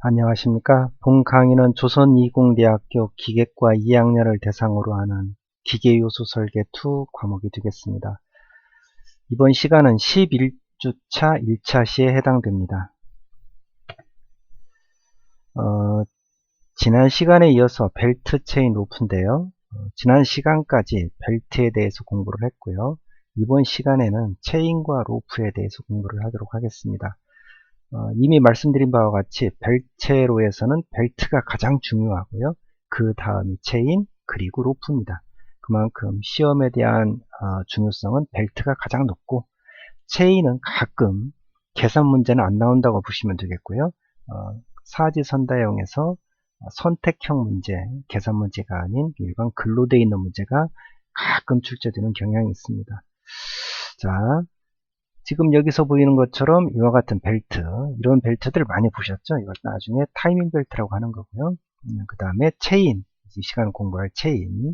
안녕하십니까. 본 강의는 조선이공대학교 기계과 2학년을 대상으로 하는 기계요소 설계 2 과목이 되겠습니다. 이번 시간은 11주차 1차 시에 해당됩니다. 지난 시간에 이어서 벨트 체인 로프인데요. 지난 시간까지 벨트에 대해서 공부를 했고요. 이번 시간에는 체인과 로프에 대해서 공부를 하도록 하겠습니다. 이미 말씀드린 바와 같이 벨체로에서는 벨트가 가장 중요하고요. 그 다음이 체인 그리고 로프입니다. 그만큼 시험에 대한 중요성은 벨트가 가장 높고 체인은 가끔 계산 문제는 안 나온다고 보시면 되겠고요. 사지선다형에서 선택형 문제, 계산 문제가 아닌 일반 글로 되어 있는 문제가 가끔 출제되는 경향이 있습니다. 자, 지금 여기서 보이는 것처럼 이와 같은 벨트, 이런 벨트들 많이 보셨죠? 이걸 나중에 타이밍 벨트라고 하는 거고요. 그 다음에 체인, 이 시간 공부할 체인,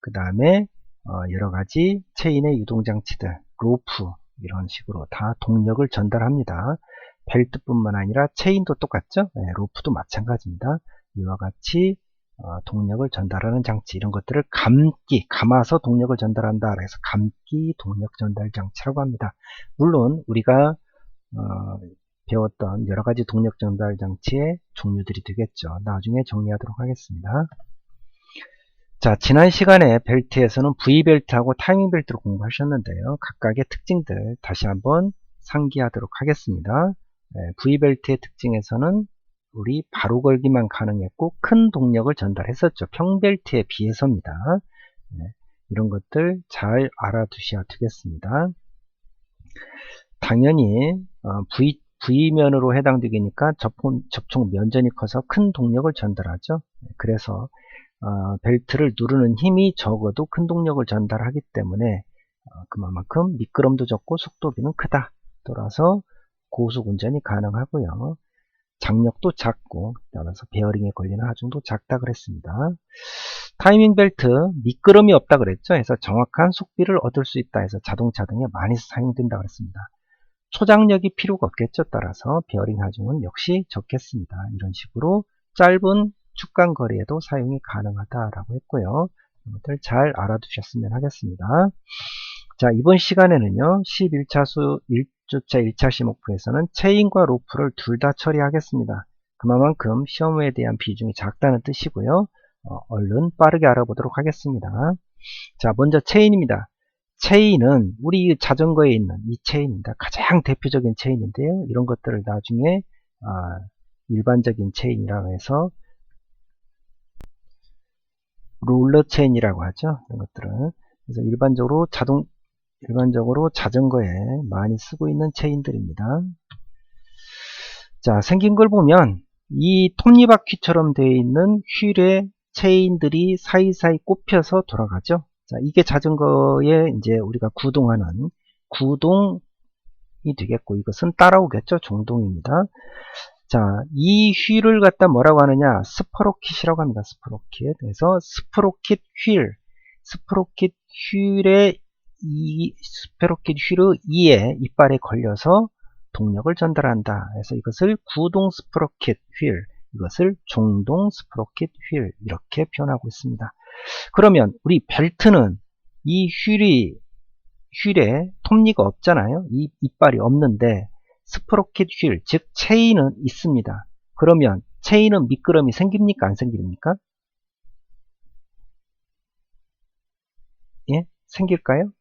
그 다음에 여러가지 체인의 유동장치들, 로프, 이런 식으로 다 동력을 전달합니다. 벨트뿐만 아니라 체인도 똑같죠? 네, 로프도 마찬가지입니다. 이와 같이 동력을 전달하는 장치, 이런 것들을 감아서 동력을 전달한다. 그래서 감기 동력 전달 장치라고 합니다. 물론 우리가 배웠던 여러가지 동력 전달 장치의 종류들이 되겠죠. 나중에 정리하도록 하겠습니다. 자, 지난 시간에 벨트에서는 V벨트하고 타이밍 벨트를 공부하셨는데요. 각각의 특징들 다시 한번 상기하도록 하겠습니다. V벨트의 특징에서는 우리 바로 걸기만 가능했고 큰 동력을 전달했었죠. 평벨트에 비해서입니다. 이런 것들 잘 알아두셔야 되겠습니다. 당연히 V면으로 해당되니까 접촉 면전이 커서 큰 동력을 전달하죠. 그래서 벨트를 누르는 힘이 적어도 큰 동력을 전달하기 때문에 그만큼 미끄럼도 적고 속도비는 크다. 따라서 고속 운전이 가능하고요. 장력도 작고 따라서 베어링에 걸리는 하중도 작다 그랬습니다. 타이밍 벨트 미끄럼이 없다 그랬죠. 그래서 정확한 속비를 얻을 수 있다 해서 자동차 등에 많이 사용된다 그랬습니다. 초장력이 필요가 없겠죠. 따라서 베어링 하중은 역시 적겠습니다. 이런 식으로 짧은 축간 거리에도 사용이 가능하다라고 했고요. 이것들 잘 알아두셨으면 하겠습니다. 자, 이번 시간에는요. 11주차 1차 시목표에서는 체인과 로프를 둘 다 처리하겠습니다. 그만큼 시험에 대한 비중이 작다는 뜻이고요. 얼른 빠르게 알아보도록 하겠습니다. 자, 먼저 체인입니다. 체인은 우리 자전거에 있는 이 체인입니다. 가장 대표적인 체인인데요. 이런 것들을 나중에 일반적인 체인이라고 해서 롤러 체인이라고 하죠. 이런 것들은 그래서 일반적으로 자전거에 많이 쓰고 있는 체인들입니다. 자, 생긴 걸 보면 이 톱니바퀴처럼 되어 있는 휠에 체인들이 사이사이 꼽혀서 돌아가죠. 자, 이게 자전거에 이제 우리가 구동하는 구동이 되겠고, 이것은 따라오겠죠. 종동입니다. 자, 이 휠을 갖다 뭐라고 하느냐? 스프로킷이라고 합니다. 스프로킷. 그래서 스프로킷 휠의 스프로킷 휠의 이에 이빨에 걸려서 동력을 전달한다. 그래서 이것을 구동 스프로킷 휠, 이것을 종동 스프로킷 휠 이렇게 표현하고 있습니다. 그러면 우리 벨트는 이 휠에 톱니가 없잖아요. 이 이빨이 없는데 스프로킷 휠, 즉 체인은 있습니다. 그러면 체인은 미끄럼이 생깁니까? 안 생깁니까? 예? 생길까요?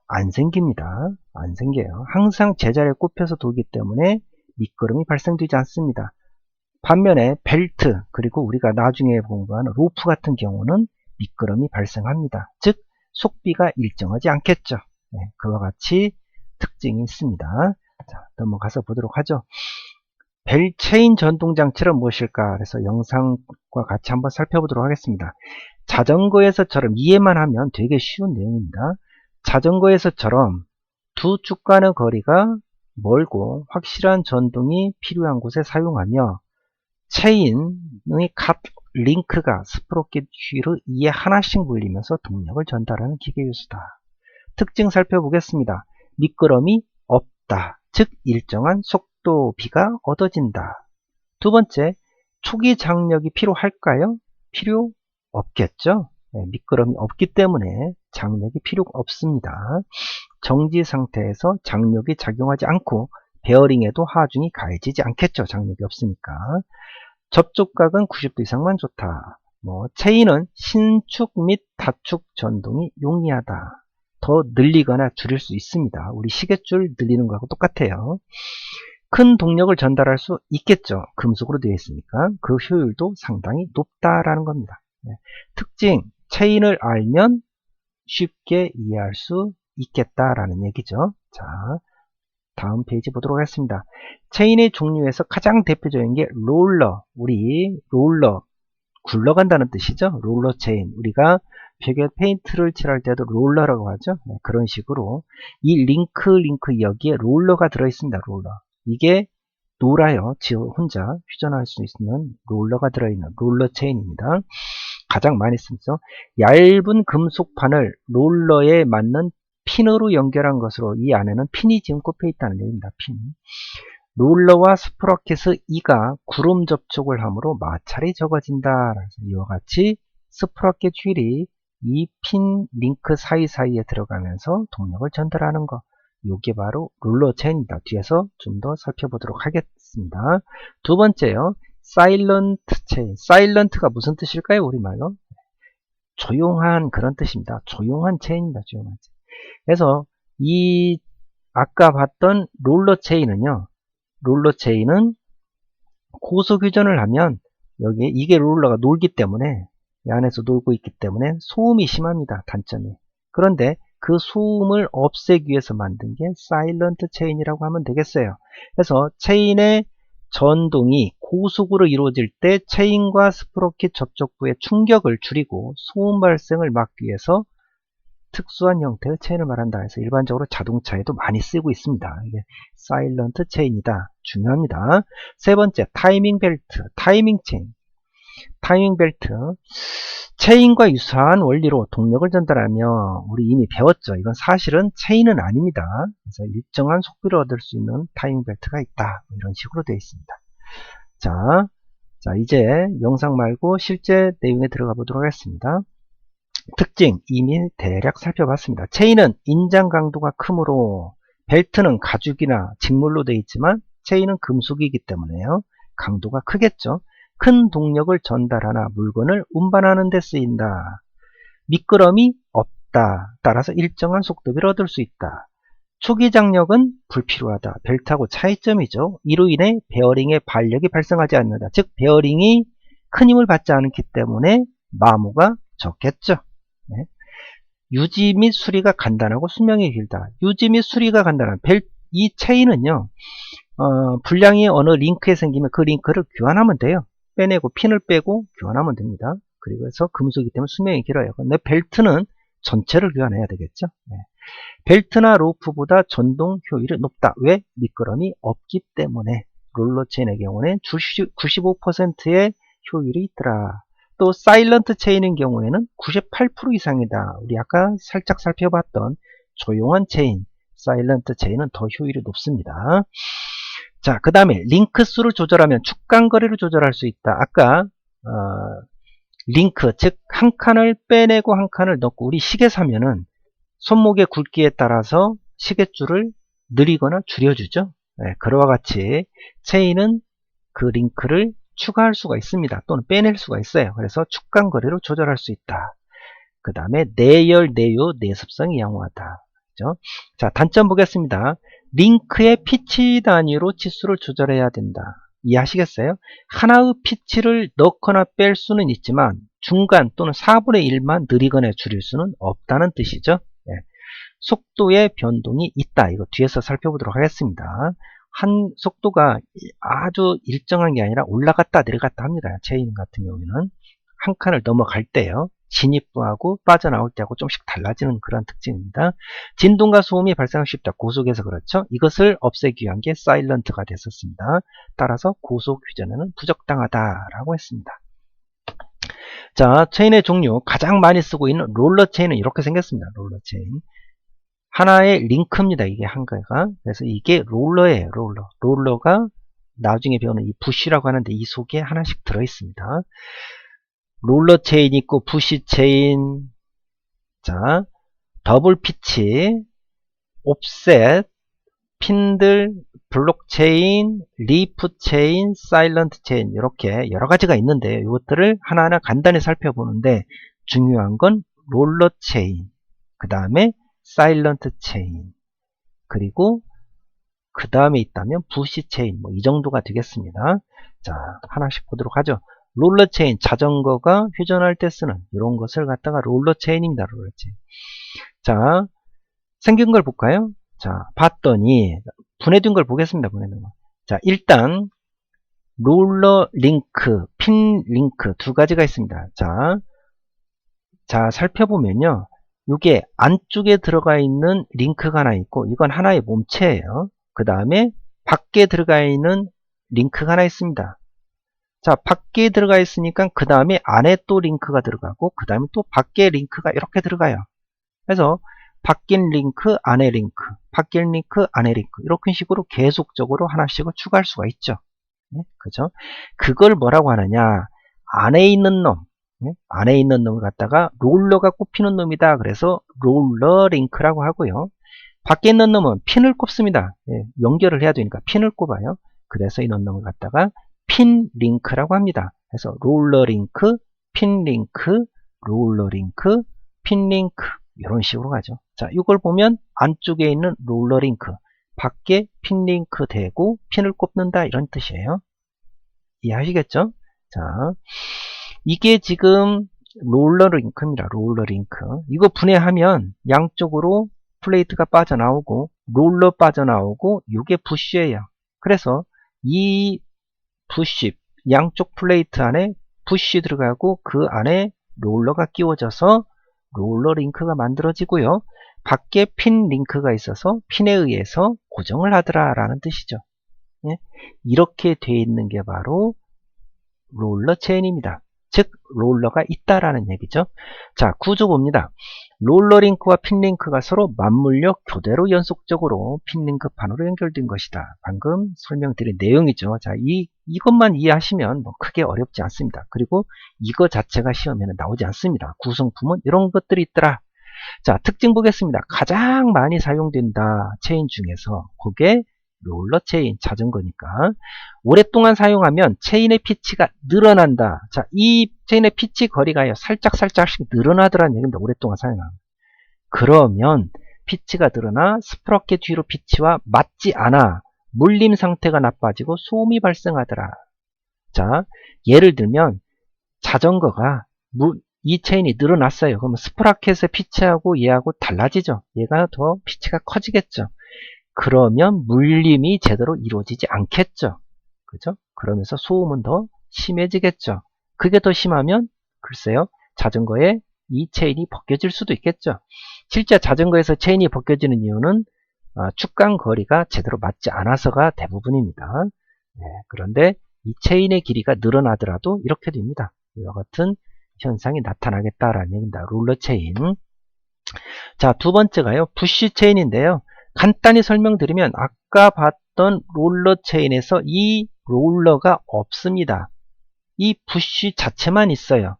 안 생깁니다. 안 생겨요. 항상 제자리에 꼽혀서 돌기 때문에 미끄럼이 발생되지 않습니다. 반면에 벨트, 그리고 우리가 나중에 공부하는 로프 같은 경우는 미끄럼이 발생합니다. 즉 속비가 일정하지 않겠죠. 네, 그와 같이 특징이 있습니다. 자, 넘어가서 보도록 하죠. 체인 전동장치는 무엇일까? 그래서 영상과 같이 한번 살펴보도록 하겠습니다. 자전거에서처럼 이해만 하면 되게 쉬운 내용입니다. 자전거에서처럼 두 축간의 거리가 멀고 확실한 전동이 필요한 곳에 사용하며 체인의 각 링크가 스프로킷 휠의 이에 하나씩 물리면서 동력을 전달하는 기계요소다. 특징 살펴보겠습니다. 미끄럼이 없다. 즉 일정한 속도비가 얻어진다. 두 번째, 초기 장력이 필요할까요? 필요 없겠죠. 네, 미끄럼이 없기 때문에 장력이 필요가 없습니다. 정지 상태에서 장력이 작용하지 않고 베어링에도 하중이 가해지지 않겠죠. 장력이 없으니까. 접촉각은 90도 이상만 좋다. 체인은 신축 및 다축 전동이 용이하다. 더 늘리거나 줄일 수 있습니다. 우리 시계줄 늘리는 거하고 똑같아요. 큰 동력을 전달할 수 있겠죠. 금속으로 되어 있으니까 그 효율도 상당히 높다라는 겁니다. 네. 특징, 체인을 알면 쉽게 이해할 수 있겠다라는 얘기죠. 자, 다음 페이지 보도록 하겠습니다. 체인의 종류에서 가장 대표적인 게 롤러. 우리 롤러, 굴러간다는 뜻이죠. 롤러 체인. 우리가 벽에 페인트를 칠할 때도 롤러라고 하죠. 네, 그런 식으로 이 링크 여기에 롤러가 들어있습니다. 롤러. 이게 놀아요. 지 혼자 휴전할 수 있는 롤러가 들어있는 롤러 체인입니다. 가장 많이 쓰죠. 얇은 금속판을 롤러에 맞는 핀으로 연결한 것으로 이 안에는 핀이 지금 꼽혀 있다는 얘기입니다. 핀. 롤러와 스프러켓의 이가 구름 접촉을 하므로 마찰이 적어진다. 그래서 이와 같이 스프러켓 휠이 이 핀 링크 사이사이에 들어가면서 동력을 전달하는 것. 이게 바로 롤러 체인입니다. 뒤에서 좀 더 살펴보도록 하겠습니다. 두 번째요. 사일런트 체인. 사일런트가 무슨 뜻일까요? 우리말로? 조용한 그런 뜻입니다. 조용한 체인입니다. 조용한 체인. 그래서 이 아까 봤던 롤러 체인은요. 롤러 체인은 고속 휴전을 하면 여기 이게 롤러가 놀기 때문에 이 안에서 놀고 있기 때문에 소음이 심합니다. 단점이. 그런데 그 소음을 없애기 위해서 만든 게 사일런트 체인이라고 하면 되겠어요. 그래서 체인의 전동이 고속으로 이루어질 때 체인과 스프로켓 접촉부의 충격을 줄이고 소음 발생을 막기 위해서 특수한 형태의 체인을 말한다 해서 일반적으로 자동차에도 많이 쓰고 있습니다. 이게 사일런트 체인이다. 중요합니다. 세 번째, 타이밍 벨트, 타이밍 체인. 타이밍 벨트, 체인과 유사한 원리로 동력을 전달하며 우리 이미 배웠죠. 이건 사실은 체인은 아닙니다. 그래서 일정한 속도를 얻을 수 있는 타이밍 벨트가 있다. 이런 식으로 되어 있습니다. 자, 이제 영상 말고 실제 내용에 들어가 보도록 하겠습니다. 특징 이미 대략 살펴봤습니다. 체인은 인장 강도가 크므로 벨트는 가죽이나 직물로 되어 있지만 체인은 금속이기 때문에요. 강도가 크겠죠. 큰 동력을 전달하나 물건을 운반하는 데 쓰인다. 미끄럼이 없다. 따라서 일정한 속도를 얻을 수 있다. 초기 장력은 불필요하다. 벨트하고 차이점이죠. 이로 인해 베어링의 발력이 발생하지 않는다. 즉 베어링이 큰 힘을 받지 않기 때문에 마모가 적겠죠. 네. 유지 및 수리가 간단하고 수명이 길다. 유지 및 수리가 간단한 이 체인은요. 불량이 어느 링크에 생기면 그 링크를 교환하면 돼요. 빼내고 핀을 빼고 교환하면 됩니다. 그래서 금속이기 때문에 수명이 길어요. 근데 벨트는 전체를 교환해야 되겠죠. 네. 벨트나 로프보다 전동 효율이 높다. 왜? 미끄럼이 없기 때문에. 롤러 체인의 경우는 95%의 효율이 있더라. 또 사일런트 체인의 경우에는 98% 이상이다. 우리 아까 살짝 살펴봤던 조용한 체인, 사일런트 체인은 더 효율이 높습니다. 자, 그 다음에 링크 수를 조절하면 축간 거리를 조절할 수 있다. 아까 링크, 즉 한 칸을 빼내고 한 칸을 넣고 우리 시계 사면은 손목의 굵기에 따라서 시계줄을 늘리거나 줄여주죠. 네, 그와 같이 체인은 그 링크를 추가할 수가 있습니다. 또는 빼낼 수가 있어요. 그래서 축간 거리로 조절할 수 있다. 그 다음에 내열, 내요, 내습성이 양호하다. 그죠? 자, 단점 보겠습니다. 링크의 피치 단위로 치수를 조절해야 된다. 이해하시겠어요? 하나의 피치를 넣거나 뺄 수는 있지만 중간 또는 4분의 1만 늘리거나 줄일 수는 없다는 뜻이죠. 네. 속도의 변동이 있다. 이거 뒤에서 살펴보도록 하겠습니다. 한 속도가 아주 일정한 게 아니라 올라갔다 내려갔다 합니다. 체인 같은 경우에는 한 칸을 넘어갈 때요. 진입부하고 빠져나올 때하고 좀씩 달라지는 그런 특징입니다. 진동과 소음이 발생하기 쉽다. 고속에서 그렇죠. 이것을 없애기 위한 게 사일런트가 됐었습니다. 따라서 고속 휴전에는 부적당하다라고 했습니다. 자, 체인의 종류 가장 많이 쓰고 있는 롤러 체인은 이렇게 생겼습니다. 롤러 체인. 하나의 링크입니다. 이게 한 개가. 그래서 이게 롤러예요. 롤러가 나중에 배우는 이 부시라고 하는데 이 속에 하나씩 들어있습니다. 롤러 체인 있고 부시 체인, 자, 더블 피치, 옵셋, 핀들, 블록체인, 리프 체인, 사일런트 체인 이렇게 여러 가지가 있는데 이것들을 하나하나 간단히 살펴보는데 중요한 건 롤러 체인, 그 다음에 사일런트 체인, 그리고 그 다음에 있다면 부시 체인, 뭐 이 정도가 되겠습니다. 자, 하나씩 보도록 하죠. 롤러 체인, 자전거가 회전할 때 쓰는 이런 것을 갖다가 롤러 체인입니다. 롤러 체인. 자, 생긴 걸 볼까요? 자, 봤더니 분해된 걸 보겠습니다. 분해된 거. 자, 일단 롤러 링크, 핀 링크 두 가지가 있습니다. 자, 살펴보면요. 이게 안쪽에 들어가 있는 링크가 하나 있고 이건 하나의 몸체예요. 그 다음에 밖에 들어가 있는 링크가 하나 있습니다. 자, 밖에 들어가 있으니까 그 다음에 안에 또 링크가 들어가고 그 다음에 또 밖에 링크가 이렇게 들어가요. 그래서 바뀐 링크, 안에 링크, 바뀐 링크, 안에 링크 이렇게 식으로 계속적으로 하나씩을 추가할 수가 있죠. 네? 그죠? 그걸 뭐라고 하느냐? 안에 있는 놈, 네? 안에 있는 놈을 갖다가 롤러가 꼽히는 놈이다. 그래서 롤러 링크라고 하고요. 밖에 있는 놈은 핀을 꼽습니다. 네, 연결을 해야 되니까 핀을 꼽아요. 그래서 이런 놈을 갖다가 핀 링크라고 합니다. 그래서 롤러 링크, 핀 링크, 롤러 링크, 핀 링크 이런 식으로 가죠. 자, 이걸 보면 안쪽에 있는 롤러 링크, 밖에 핀 링크 대고 핀을 꼽는다 이런 뜻이에요. 이해하시겠죠? 자, 이게 지금 롤러 링크입니다. 롤러 링크. 이거 분해하면 양쪽으로 플레이트가 빠져나오고 롤러 빠져나오고 이게 부시예요. 그래서 이 부시, 양쪽 플레이트 안에 부시 들어가고 그 안에 롤러가 끼워져서 롤러 링크가 만들어지고요. 밖에 핀 링크가 있어서 핀에 의해서 고정을 하더라 라는 뜻이죠. 예? 이렇게 되어 있는 게 바로 롤러 체인입니다. 즉 롤러가 있다라는 얘기죠. 자, 구조 봅니다. 롤러 링크와 핀 링크가 서로 맞물려 교대로 연속적으로 핀 링크판으로 연결된 것이다. 방금 설명드린 내용이죠. 자, 이것만 이해하시면 뭐 크게 어렵지 않습니다. 그리고 이거 자체가 시험에는 나오지 않습니다. 구성품은 이런 것들이 있더라. 자, 특징 보겠습니다. 가장 많이 사용된다 체인 중에서 그게 롤러 체인, 자전거니까 오랫동안 사용하면 체인의 피치가 늘어난다. 자, 이 체인의 피치 거리가요 살짝씩 늘어나더라는 얘기입니다. 오랫동안 사용하면. 그러면 피치가 늘어나 스프러켓 뒤로 피치와 맞지 않아 물림 상태가 나빠지고 소음이 발생하더라. 자, 예를 들면 자전거가 이 체인이 늘어났어요. 그러면 스프라켓의 피치하고 얘하고 달라지죠. 얘가 더 피치가 커지겠죠. 그러면 물림이 제대로 이루어지지 않겠죠. 그죠? 그러면서 소음은 더 심해지겠죠. 그게 더 심하면 글쎄요. 자전거에 이 체인이 벗겨질 수도 있겠죠. 실제 자전거에서 체인이 벗겨지는 이유는 축간 거리가 제대로 맞지 않아서가 대부분입니다. 네, 그런데 이 체인의 길이가 늘어나더라도 이렇게 됩니다. 이와 같은 현상이 나타나겠다라는 얘기입니다. 롤러 체인. 자, 두 번째가요. 부시 체인인데요. 간단히 설명드리면 아까 봤던 롤러 체인에서 이 롤러가 없습니다. 이 부시 자체만 있어요.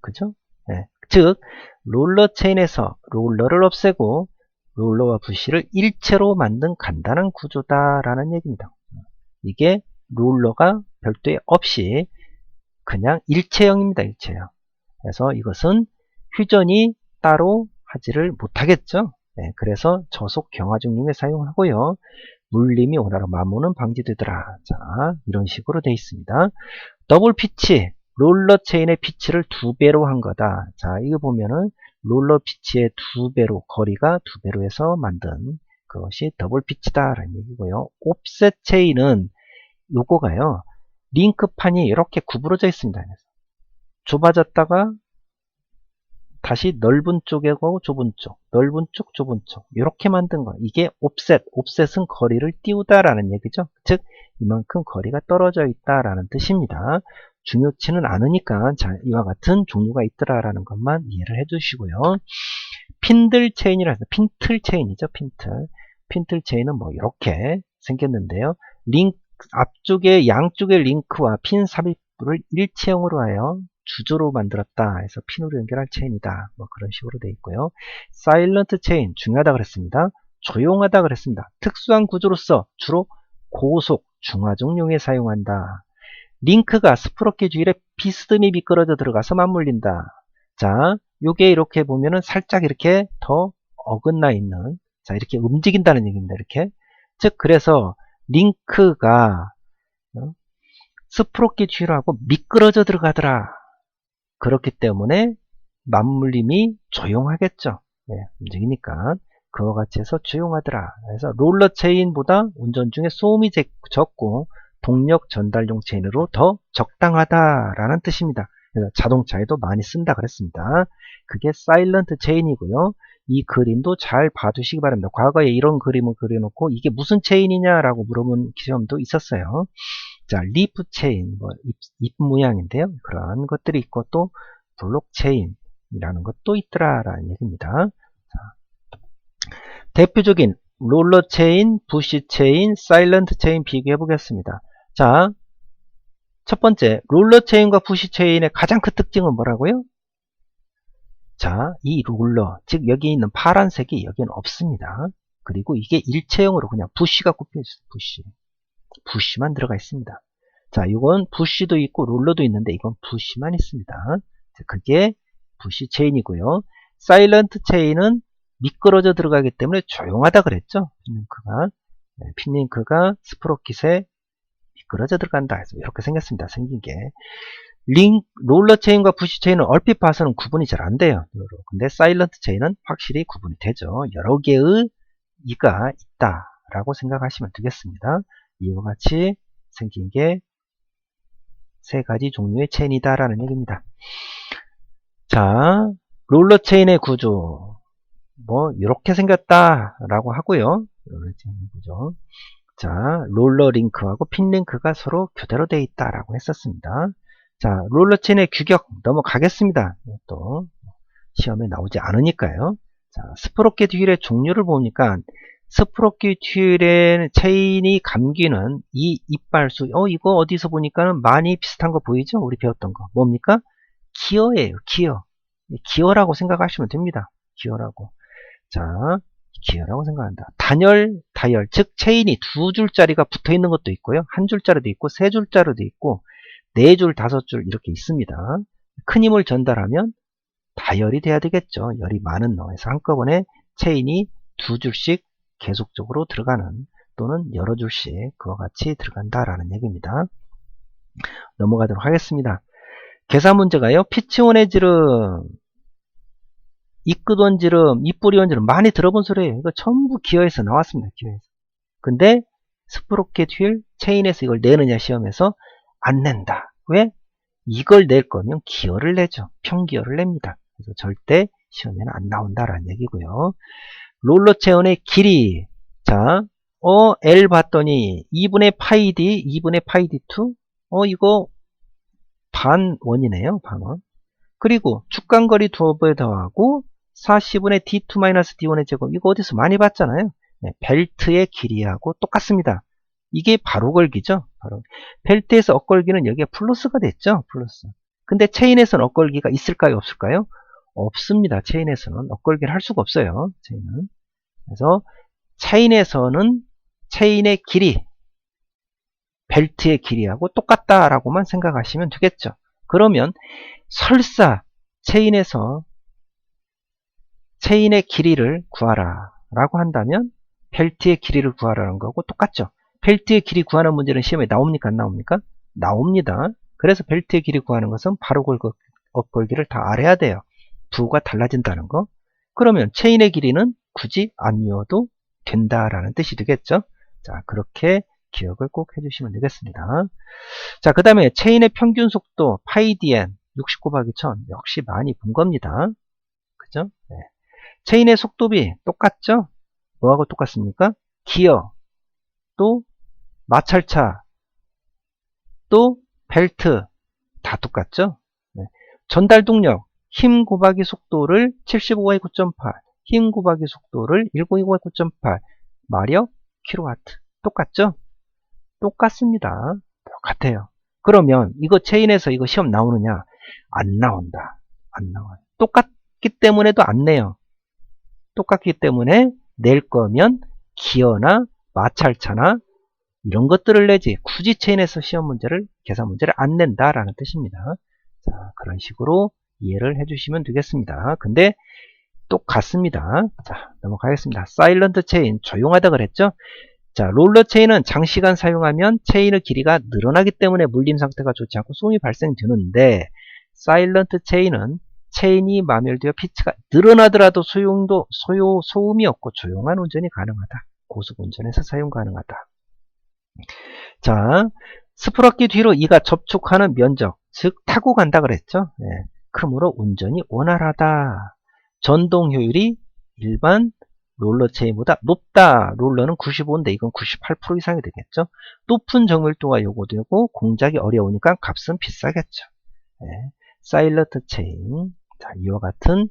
그죠? 네. 즉 롤러 체인에서 롤러를 없애고 롤러와 부시를 일체로 만든 간단한 구조다라는 얘기입니다. 이게 롤러가 별도의 없이 그냥 일체형입니다. 일체형. 그래서 이것은 회전이 따로 하지를 못하겠죠. 네, 그래서 저속 경화중용에 사용하고요. 물림이 오나라 마모는 방지되더라. 자, 이런 식으로 되어 있습니다. 더블 피치, 롤러 체인의 피치를 2배로 한 거다. 자, 이거 보면은 롤러 피치의 2배로, 거리가 2배로 해서 만든 그것이 더블 피치다라는 얘기고요. 옵셋 체인은 요거가요. 링크판이 이렇게 구부러져 있습니다. 좁아졌다가 다시 넓은 쪽하고 좁은 쪽, 넓은 쪽, 좁은 쪽 이렇게 만든 거. 이게 옵셋, 옵셋은 거리를 띄우다라는 얘기죠. 즉 이만큼 거리가 떨어져 있다라는 뜻입니다. 중요치는 않으니까 자, 이와 같은 종류가 있더라라는 것만 이해를 해두시고요. 핀들 체인이라 해서 핀틀 체인이죠. 핀틀 체인은 뭐 이렇게 생겼는데요. 앞쪽에 양쪽의 링크와 핀 삽입부를 일체형으로 하여 주조로 만들었다 해서 핀으로 연결할 체인이다. 뭐 그런 식으로 되어 있고요. 사일런트 체인 중요하다 그랬습니다. 조용하다 그랬습니다. 특수한 구조로서 주로 고속 중화종용에 사용한다. 링크가 스프로켓 주위에 비스듬히 미끄러져 들어가서 맞물린다. 자, 요게 이렇게 보면은 살짝 이렇게 더 어긋나 있는, 자, 이렇게 움직인다는 얘기입니다. 이렇게. 즉, 그래서 링크가 스프로켓 주위로 하고 미끄러져 들어가더라. 그렇기 때문에 맞물림이 조용하겠죠. 네, 움직이니까. 그와 같이 해서 조용하더라. 그래서 롤러 체인보다 운전 중에 소음이 적고 동력 전달용 체인으로 더 적당하다라는 뜻입니다. 그래서 자동차에도 많이 쓴다 그랬습니다. 그게 사일런트 체인이고요. 이 그림도 잘 봐두시기 바랍니다. 과거에 이런 그림을 그려놓고 이게 무슨 체인이냐라고 물어본 시험도 있었어요. 자, 리프 체인, 뭐 잎 모양인데요. 그런 것들이 있고 또 블록 체인이라는 것도 있더라라는 얘기입니다. 자, 대표적인 롤러 체인, 부시 체인, 사일런트 체인 비교해 보겠습니다. 자, 첫 번째 롤러 체인과 부시 체인의 가장 큰 특징은 뭐라고요? 자, 이 롤러, 즉 여기 있는 파란색이 여기는 없습니다. 그리고 이게 일체형으로 그냥 부시가 꼽혀 있어요. 부시만 들어가 있습니다. 자, 이건 부시도 있고 롤러도 있는데 이건 부시만 있습니다. 그게 부시 체인이고요. 사일런트 체인은 미끄러져 들어가기 때문에 조용하다 그랬죠. 핀링크가 스프로킷에 미끄러져 들어간다 해서 이렇게 생겼습니다. 생긴 게. 롤러 체인과 부시 체인은 얼핏 봐서는 구분이 잘 안 돼요. 근데 사일런트 체인은 확실히 구분이 되죠. 여러 개의 이가 있다라고 생각하시면 되겠습니다. 이와 같이 생긴 게 세 가지 종류의 체인이다라는 얘기입니다. 자, 롤러 체인의 구조. 뭐, 이렇게 생겼다라고 하고요. 롤러 체인 구조. 자, 롤러 링크하고 핀 링크가 서로 교대로 되어 있다라고 했었습니다. 자, 롤러 체인의 규격 넘어가겠습니다. 또 시험에 나오지 않으니까요. 자, 스프로켓 휠의 종류를 보니까 스프로켓 휠의 체인이 감기는 이 이빨수, 이거 어디서 보니까는 많이 비슷한 거 보이죠? 우리 배웠던 거. 뭡니까? 기어예요, 기어. 기어라고 생각하시면 됩니다. 기어라고. 자, 기어라고 생각한다. 단열, 다열, 즉 체인이 두 줄짜리가 붙어 있는 것도 있고요. 한 줄짜리도 있고, 세 줄짜리도 있고, 네 줄, 다섯 줄 이렇게 있습니다. 큰 힘을 전달하면 다열이 돼야 되겠죠. 열이 많은 놈에서 한꺼번에 체인이 두 줄씩 계속적으로 들어가는 또는 여러 줄씩 그와 같이 들어간다라는 얘기입니다. 넘어가도록 하겠습니다. 계산 문제가요. 피치온의 지름, 이끄던 지름, 이뿌리온 지름 많이 들어본 소리예요. 이거 전부 기어에서 나왔습니다. 기어에서. 근데 스프로켓 휠 체인에서 이걸 내느냐 시험에서 안 낸다. 왜? 이걸 낼 거면 기어를 내죠. 평기어를 냅니다. 그래서 절대 시험에는 안 나온다라는 얘기고요. 롤러 체인의 길이. 자, L 봤더니 2분의 파이 D, 2분의 파이 D2. 이거 반원이네요. 반원. 그리고 축간거리 두어배 더하고 40분의 D2-D1의 제곱. 이거 어디서 많이 봤잖아요. 네, 벨트의 길이하고 똑같습니다. 이게 바로 걸기죠. 바로. 벨트에서 엇걸기는 여기에 플러스가 됐죠. 플러스. 근데 체인에서는 엇걸기가 있을까요? 없을까요? 없습니다. 체인에서는 엇걸기를 할 수가 없어요. 체인은. 그래서 체인에서는 체인의 길이 벨트의 길이하고 똑같다라고만 생각하시면 되겠죠. 그러면 설사 체인에서 체인의 길이를 구하라 라고 한다면 벨트의 길이를 구하라는 거고 똑같죠. 벨트의 길이 구하는 문제는 시험에 나옵니까? 안 나옵니까? 나옵니다. 그래서 벨트의 길이 구하는 것은 바로 엇걸기를 다 알아야 돼요. 부가 달라진다는 거. 그러면 체인의 길이는 굳이 안 외워도 된다라는 뜻이 되겠죠. 자, 그렇게 기억을 꼭 해주시면 되겠습니다. 자, 그 다음에 체인의 평균 속도 파이 dn 60 곱하기 1000 역시 많이 본 겁니다. 그죠? 네. 체인의 속도비 똑같죠? 뭐하고 똑같습니까? 기어, 또 마찰차, 또 벨트 다 똑같죠? 네. 전달 동력 힘 곱하기 속도를 75 곱하기 9.8, 힘 곱하기 속도를 192 곱하기 9.8, 마력 킬로와트 똑같죠? 똑같습니다. 똑같아요. 그러면 이거 체인에서 이거 시험 나오느냐? 안 나온다. 안 나와요. 똑같기 때문에도 안 내요. 똑같기 때문에 낼 거면 기어나 마찰차나 이런 것들을 내지 굳이 체인에서 시험 문제를 계산 문제를 안 낸다라는 뜻입니다. 자, 그런 식으로 이해를 해주시면 되겠습니다. 근데 똑같습니다. 자, 넘어가겠습니다. 사일런트 체인, 조용하다 그랬죠? 자, 롤러 체인은 장시간 사용하면 체인의 길이가 늘어나기 때문에 물림 상태가 좋지 않고 소음이 발생되는데, 사일런트 체인은 체인이 마멸되어 피치가 늘어나더라도 소음이 없고 조용한 운전이 가능하다. 고속 운전에서 사용 가능하다. 자, 스프럭기 뒤로 이가 접촉하는 면적, 즉 타고 간다 그랬죠? 네, 크므로 운전이 원활하다. 전동 효율이 일반 롤러 체인보다 높다. 롤러는 95인데 이건 98% 이상이 되겠죠. 높은 정밀도가 요구되고 공작이 어려우니까 값은 비싸겠죠. 네, 사일런트 체인, 자, 이와 같은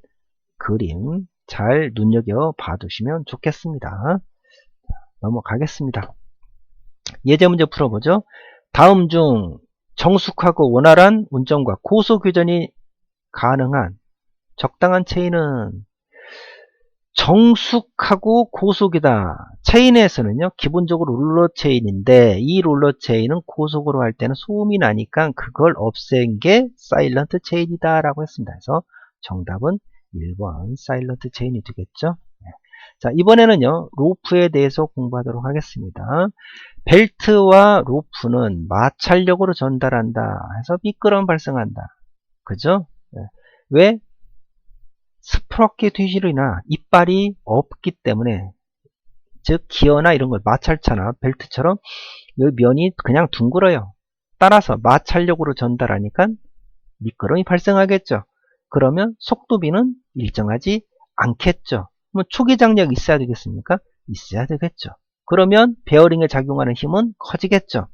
그림 잘 눈여겨 봐두시면 좋겠습니다. 자, 넘어가겠습니다. 예제 문제 풀어보죠. 다음 중 정숙하고 원활한 운전과 고속교전이 가능한 적당한 체인은 정숙하고 고속이다. 체인에서는요, 기본적으로 롤러 체인인데 이 롤러 체인은 고속으로 할 때는 소음이 나니까 그걸 없앤 게 사일런트 체인이다 라고 했습니다. 그래서 정답은 1번 사일런트 체인이 되겠죠. 자, 이번에는요, 로프에 대해서 공부하도록 하겠습니다. 벨트와 로프는 마찰력으로 전달한다 해서 미끄럼 발생한다. 그죠? 왜? 스프럭기 뒤질이나 이빨이 없기 때문에, 즉 기어나 이런 걸 마찰차나 벨트처럼 이 면이 그냥 둥글어요. 따라서 마찰력으로 전달하니까 미끄럼이 발생하겠죠. 그러면 속도비는 일정하지 않겠죠. 그럼 초기 장력이 있어야 되겠습니까? 있어야 되겠죠. 그러면 베어링에 작용하는 힘은 커지겠죠.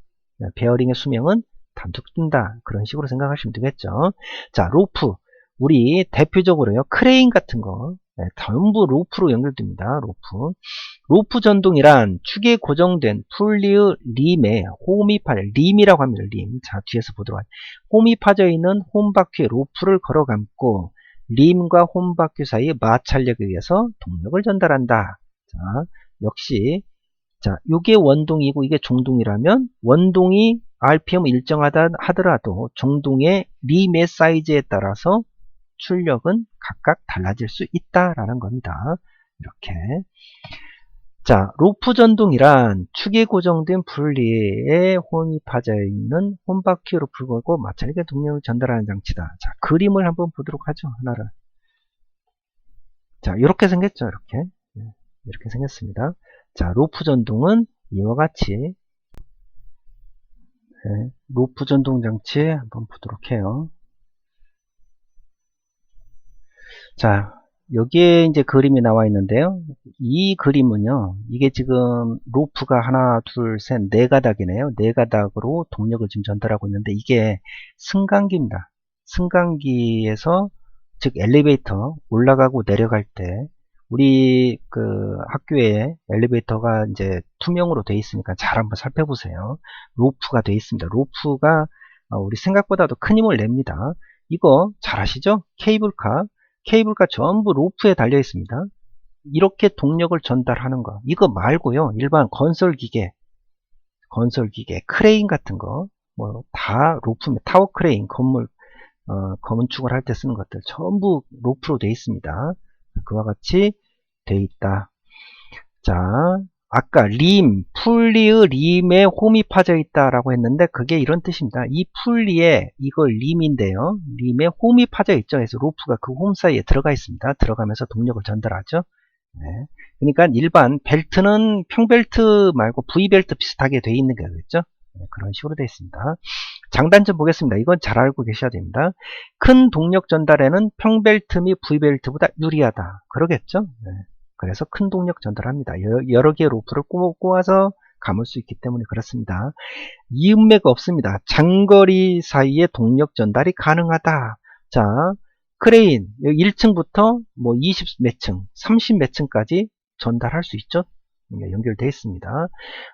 베어링의 수명은 단축된다. 그런 식으로 생각하시면 되겠죠. 자, 로프. 우리 대표적으로요, 크레인 같은 거 전부 로프로 연결됩니다. 로프 전동이란 축에 고정된 풀리의 림에 홈이 파져, 림이라고 합니다. 림. 자, 뒤에서 보도록 하죠. 홈이 파져 있는 홈 바퀴에 로프를 걸어 감고 림과 홈 바퀴 사이의 마찰력에 의해서 동력을 전달한다. 자, 역시, 자, 이게 원동이고 이게 종동이라면 원동이 RPM 일정하다 하더라도 종동의 림의 사이즈에 따라서 출력은 각각 달라질 수 있다라는 겁니다. 이렇게. 자, 로프 전동이란 축에 고정된 분리에 홈이 파져 있는 홈바퀴 로프를 걸고 마찰력의 동력을 전달하는 장치다. 자, 그림을 한번 보도록 하죠. 하나를. 자, 이렇게 생겼죠. 이렇게. 이렇게 생겼습니다. 자, 로프 전동은 이와 같이 로프 전동 장치 한번 보도록 해요. 자, 여기에 이제 그림이 나와 있는데요. 이 그림은요, 이게 지금 로프가 하나, 둘, 셋, 네 가닥이네요. 네 가닥으로 동력을 지금 전달하고 있는데 이게 승강기입니다. 승강기에서, 즉 엘리베이터 올라가고 내려갈 때 우리 그 학교에 엘리베이터가 이제 투명으로 되어 있으니까 잘 한번 살펴보세요. 로프가 되어 있습니다. 로프가 우리 생각보다도 큰 힘을 냅니다. 이거 잘 아시죠? 케이블카 전부 로프에 달려 있습니다. 이렇게 동력을 전달하는 거. 이거 말고요. 일반 건설기계, 크레인 같은 거, 뭐 다 로프, 타워 크레인, 건축을 할 때 쓰는 것들 전부 로프로 되어 있습니다. 그와 같이 되어 있다. 자, 아까 풀리의 림에 홈이 파져 있다라고 했는데 그게 이런 뜻입니다. 이 풀리에 이걸 림인데요. 림에 홈이 파져 있죠. 그래서 로프가 그 홈 사이에 들어가 있습니다. 들어가면서 동력을 전달하죠. 네. 그러니까 일반 벨트는 평벨트 말고 V벨트 비슷하게 되어 있는 거겠죠. 네, 그런 식으로 되어 있습니다. 장단점 보겠습니다. 이건 잘 알고 계셔야 됩니다. 큰 동력 전달에는 평벨트 및 V벨트보다 유리하다. 그러겠죠. 네. 그래서 큰 동력 전달합니다. 여러 개의 로프를 꼬아서 감을 수 있기 때문에 그렇습니다. 이음매가 없습니다. 장거리 사이에 동력 전달이 가능하다. 자, 크레인 1층부터 뭐 20 몇 층, 30 몇 층까지 전달할 수 있죠. 연결되어 있습니다.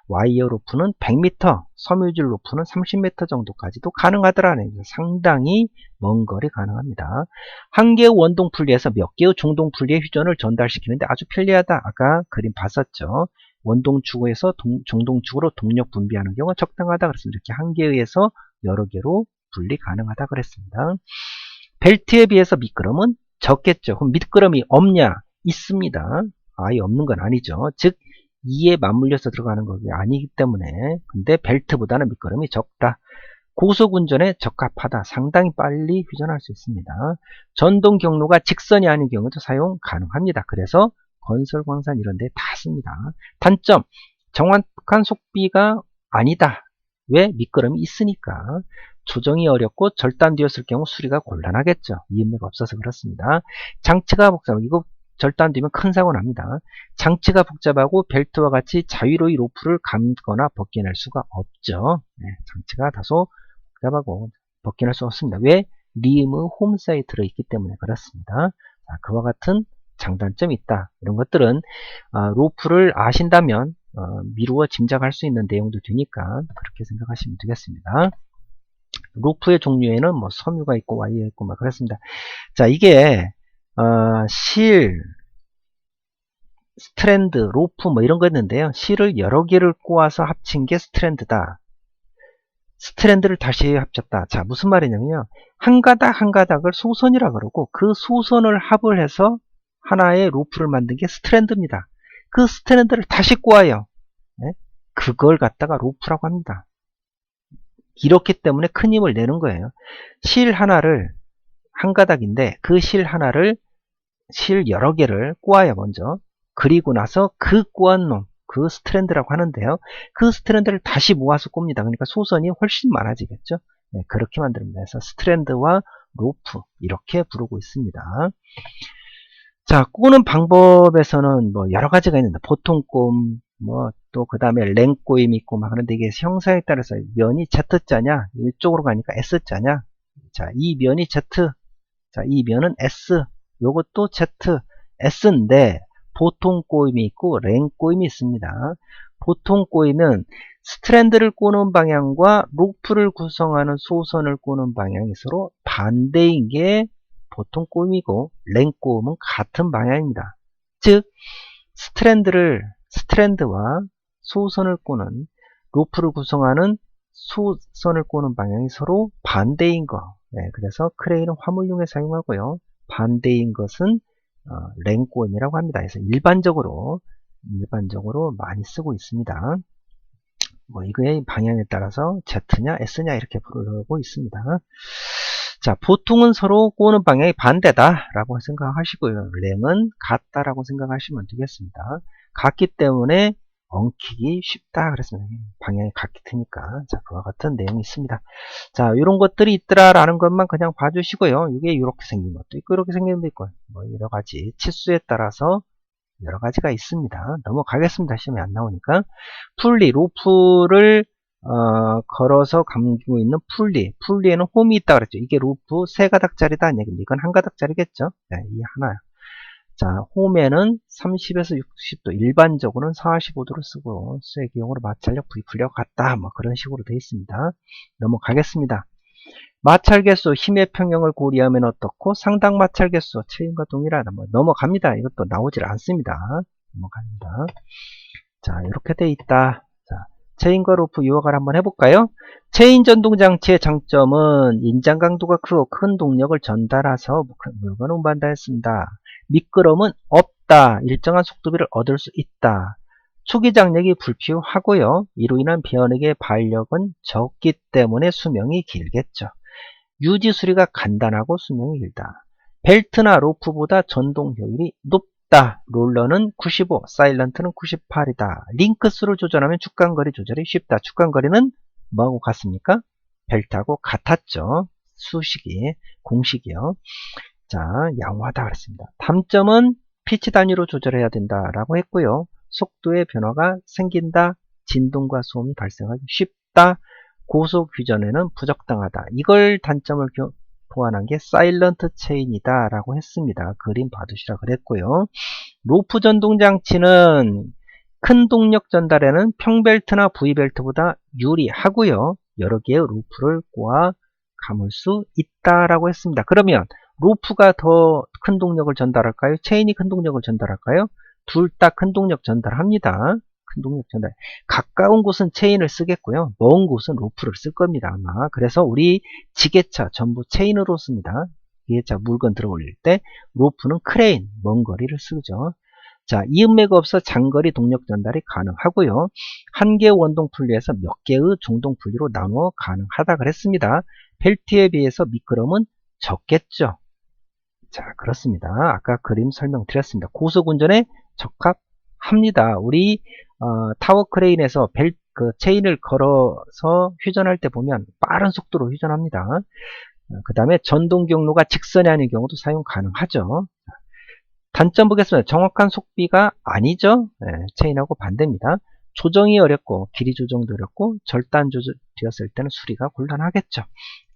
와이어 로프는 100m, 섬유줄 로프는 30m 정도까지도 가능하더라는 거죠. 상당히 먼 거리 가능합니다. 한 개의 원동 분리에서 몇 개의 중동 분리의 휴전을 전달시키는데 아주 편리하다. 아까 그림 봤었죠. 원동 축에서 중동 축으로 동력 분비하는 경우가 적당하다 그랬습니다. 이렇게 한 개에 의해서 여러 개로 분리 가능하다 그랬습니다. 벨트에 비해서 미끄럼은 적겠죠. 그럼 미끄럼이 없냐? 있습니다. 아예 없는 건 아니죠. 즉 2에 맞물려서 들어가는 것이 아니기 때문에. 근데 벨트보다는 미끄럼이 적다. 고속운전에 적합하다. 상당히 빨리 휴전할 수 있습니다. 전동 경로가 직선이 아닌 경우도 사용 가능합니다. 그래서 건설, 광산 이런 데 다 씁니다. 단점, 정확한 속비가 아니다. 왜? 미끄럼이 있으니까. 조정이 어렵고 절단되었을 경우 수리가 곤란하겠죠. 이음매가 없어서 그렇습니다. 장치가 복잡하고, 이거 절단되면 큰 사고 납니다. 장치가 복잡하고 벨트와 같이 자유로이 로프를 감거나 벗겨낼 수가 없죠. 장치가 다소 복잡하고 벗겨낼 수 없습니다. 왜? 리임의 홈사에 들어있기 때문에 그렇습니다. 자, 그와 같은 장단점이 있다. 이런 것들은 로프를 아신다면 미루어 짐작할 수 있는 내용도 되니까 그렇게 생각하시면 되겠습니다. 로프의 종류에는 뭐 섬유가 있고 와이어 있고 막 그렇습니다. 자, 이게 실, 스트랜드, 로프 뭐 이런 거 있는데요. 실을 여러 개를 꼬아서 합친 게 스트랜드다. 스트랜드를 다시 합쳤다. 자, 무슨 말이냐면요. 한 가닥 한 가닥을 소선이라 그러고 그 소선을 합을 해서 하나의 로프를 만든 게 스트랜드입니다. 그 스트랜드를 다시 꼬아요. 네? 그걸 갖다가 로프라고 합니다. 이렇기 때문에 큰 힘을 내는 거예요. 실 하나를 한 가닥인데 그 실 하나를 실 여러 개를 꼬아요 먼저. 그리고 나서 그 꼬은 놈, 그 스트랜드라고 하는데요. 그 스트랜드를 다시 모아서 꼽니다. 그러니까 소선이 훨씬 많아지겠죠. 네, 그렇게 만듭니다. 그래서 스트랜드와 로프 이렇게 부르고 있습니다. 자, 꼬는 방법에서는 뭐 여러 가지가 있는데 보통 꼼, 뭐 또 그 다음에 랭꼬임 있고 막 그런데 이게 형상에 따라서 면이 Z자냐, 이쪽으로 가니까 S자냐. 자, 이 면이 Z, 자, 이 면은 S, 요것도 Z, S인데 보통 꼬임이 있고 랭꼬임이 있습니다. 보통 꼬임은 스트랜드를 꼬는 방향과 로프를 구성하는 소선을 꼬는 방향이 서로 반대인 게 보통 꼬임이고 랭꼬임은 같은 방향입니다. 즉 스트랜드와 소선을 꼬는 로프를 구성하는 소선을 꼬는 방향이 서로 반대인 거. 네, 그래서 크레인은 화물용에 사용하고요. 반대인 것은 랭꼬임이라고 합니다. 그래서 일반적으로 많이 쓰고 있습니다. 뭐 이거의 방향에 따라서 Z냐 S냐 이렇게 부르고 있습니다. 자, 보통은 서로 꼬는 방향이 반대다라고 생각하시고요. 랭은 같다라고 생각하시면 되겠습니다. 같기 때문에 엉키기 쉽다 그랬습니다. 방향이 같으니까. 자, 그와 같은 내용이 있습니다. 자, 이런 것들이 있더라라는 것만 그냥 봐주시고요. 이게 이렇게 생긴 것도 있고 이렇게 생긴 것도 있고 뭐 여러 가지 치수에 따라서 여러 가지가 있습니다. 넘어가겠습니다. 시험에 안 나오니까. 풀리, 로프를 걸어서 감기고 있는 풀리에는 홈이 있다 그랬죠. 이게 로프 세 가닥짜리다. 이건 한 가닥짜리겠죠. 네, 이 하나. 자, 홈에는 30에서 60도, 일반적으로는 45도를 쓰고 쇠기용으로 마찰력, V풀력 같다. 뭐 그런 식으로 되어 있습니다. 넘어가겠습니다. 마찰 개수, 힘의 평형을 고려하면 어떻고 상당 마찰 개수, 체인과 동일하다. 뭐 넘어갑니다. 이것도 나오질 않습니다. 넘어갑니다. 자, 이렇게 돼 있다. 자, 체인과 로프 유학을 한번 해볼까요? 체인 전동 장치의 장점은 인장 강도가 크고 큰 동력을 전달해서 물건을 운반다 했습니다. 미끄럼은 없다. 일정한 속도비를 얻을 수 있다. 초기 장력이 불필요하고요. 이로 인한 변액의 발력은 적기 때문에 수명이 길겠죠. 유지 수리가 간단하고 수명이 길다. 벨트나 로프보다 전동 효율이 높다. 롤러는 95, 사일런트는 98이다. 링크스로 조절하면 축간거리 조절이 쉽다. 축간거리는 뭐하고 같습니까? 벨트하고 같았죠. 수식이, 공식이요. 자, 양호하다 그랬습니다. 단점은 피치 단위로 조절해야 된다라고 했고요. 속도의 변화가 생긴다. 진동과 소음이 발생하기 쉽다. 고속 휴전에는 부적당하다. 이걸 단점을 보완한 게 사일런트 체인이다 라고 했습니다. 그림 봐두시라 그랬고요. 로프 전동 장치는 큰 동력 전달에는 평벨트나 V벨트보다 유리하고요. 여러 개의 루프를 꼬아 감을 수 있다라고 했습니다. 그러면 루프가 더 큰 동력을 전달할까요? 체인이 큰 동력을 전달할까요? 둘 다 큰 동력 전달합니다. 큰 동력 전달. 가까운 곳은 체인을 쓰겠고요. 먼 곳은 루프를 쓸 겁니다. 아마. 그래서 우리 지게차 전부 체인으로 씁니다. 지게차 물건 들어 올릴 때 루프는 크레인, 먼 거리를 쓰죠. 자, 이음매가 없어 장거리 동력 전달이 가능하고요. 한 개의 원동 분리에서 몇 개의 중동 분리로 나누어 가능하다 그랬습니다. 벨트에 비해서 미끄럼은 적겠죠. 자, 그렇습니다. 아까 그림 설명드렸습니다. 고속운전에 적합합니다. 우리 타워 크레인에서 체인을 걸어서 휴전할 때 보면 빠른 속도로 휴전합니다. 그 다음에 전동 경로가 직선이 아닌 경우도 사용 가능하죠. 단점 보겠습니다. 정확한 속비가 아니죠. 네, 체인하고 반대입니다. 조정이 어렵고 길이 조정도 어렵고 절단 조절되었을 때는 수리가 곤란하겠죠.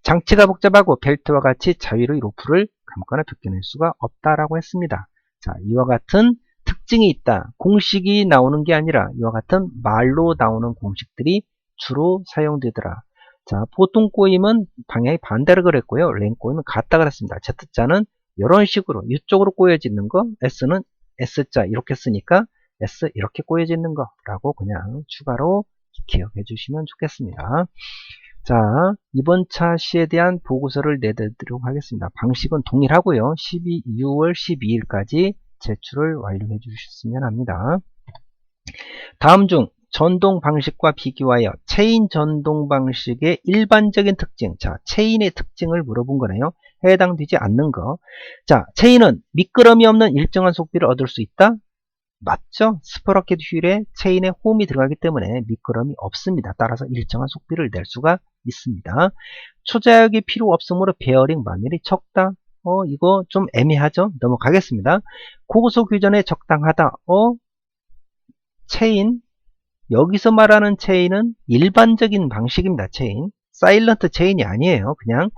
장치가 복잡하고 벨트와 같이 자유로이 로프를 감거나 벗겨낼 수가 없다라고 했습니다. 자, 이와 같은 특징이 있다. 공식이 나오는 게 아니라 이와 같은 말로 나오는 공식들이 주로 사용되더라. 자, 보통 꼬임은 방향이 반대로 그랬고요. 랭 꼬임은 같다 그랬습니다. Z자는 이런 식으로 이쪽으로 꼬여지는 거, S는 S자 이렇게 쓰니까 S 이렇게 꼬여지는 거라고 그냥 추가로 기억해 주시면 좋겠습니다. 자, 이번 차시에 대한 보고서를 내드리도록 하겠습니다. 방식은 동일하고요. 6월 12일까지 제출을 완료해 주셨으면 합니다. 다음 중 전동 방식과 비교하여 체인 전동 방식의 일반적인 특징, 자, 체인의 특징을 물어본 거네요. 해당되지 않는 거. 자, 체인은 미끄럼이 없는 일정한 속비를 얻을 수 있다? 맞죠? 스프러켓 휠에 체인에 홈이 들어가기 때문에 미끄럼이 없습니다. 따라서 일정한 속비를 낼 수가 있습니다. 초자역이 필요 없으므로 베어링 마멸이 적다? 이거 좀 애매하죠? 넘어가겠습니다. 고속 휴전에 적당하다? 체인, 여기서 말하는 체인은 일반적인 방식입니다. 체인. 사일런트 체인이 아니에요. 그냥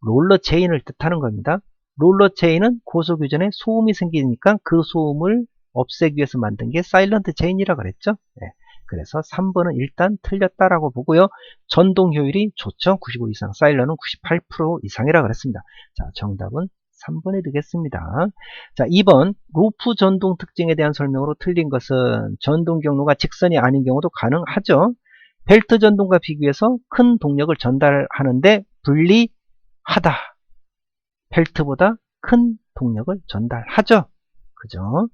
롤러 체인을 뜻하는 겁니다. 롤러 체인은 고속 휴전에 소음이 생기니까 그 소음을 없애기 위해서 만든 게 사일런트 체인이라 그랬죠. 네. 그래서 3번은 일단 틀렸다라고 보고요. 전동 효율이 좋죠. 95 이상, 사일런은 98% 이상이라 그랬습니다. 자, 정답은 3번이 되겠습니다. 자, 2번 루프 전동 특징에 대한 설명으로 틀린 것은 전동 경로가 직선이 아닌 경우도 가능하죠. 벨트 전동과 비교해서 큰 동력을 전달하는데 불리하다. 벨트보다 큰 동력을 전달하죠. 그죠?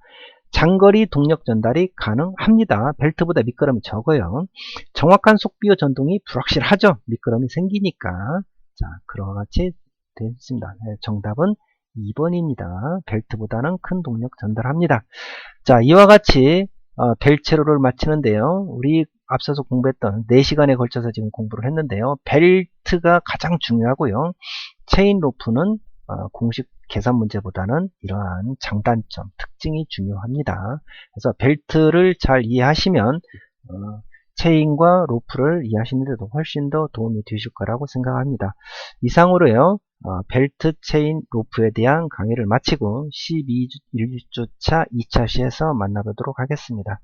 장거리 동력 전달이 가능합니다. 벨트보다 미끄럼이 적어요. 정확한 속비와 전동이 불확실하죠. 미끄럼이 생기니까. 자, 그와 같이 됐습니다. 네, 정답은 2번입니다. 벨트보다는 큰 동력 전달합니다. 자, 이와 같이 벨체로를 마치는데요. 우리 앞서서 공부했던 4시간에 걸쳐서 지금 공부를 했는데요. 벨트가 가장 중요하고요. 체인 로프는 공식 계산 문제보다는 이러한 장단점, 특징이 중요합니다. 그래서 벨트를 잘 이해하시면 체인과 로프를 이해하시는 데도 훨씬 더 도움이 되실 거라고 생각합니다. 이상으로요. 벨트, 체인, 로프에 대한 강의를 마치고 12일주차 2차 시에서 만나보도록 하겠습니다.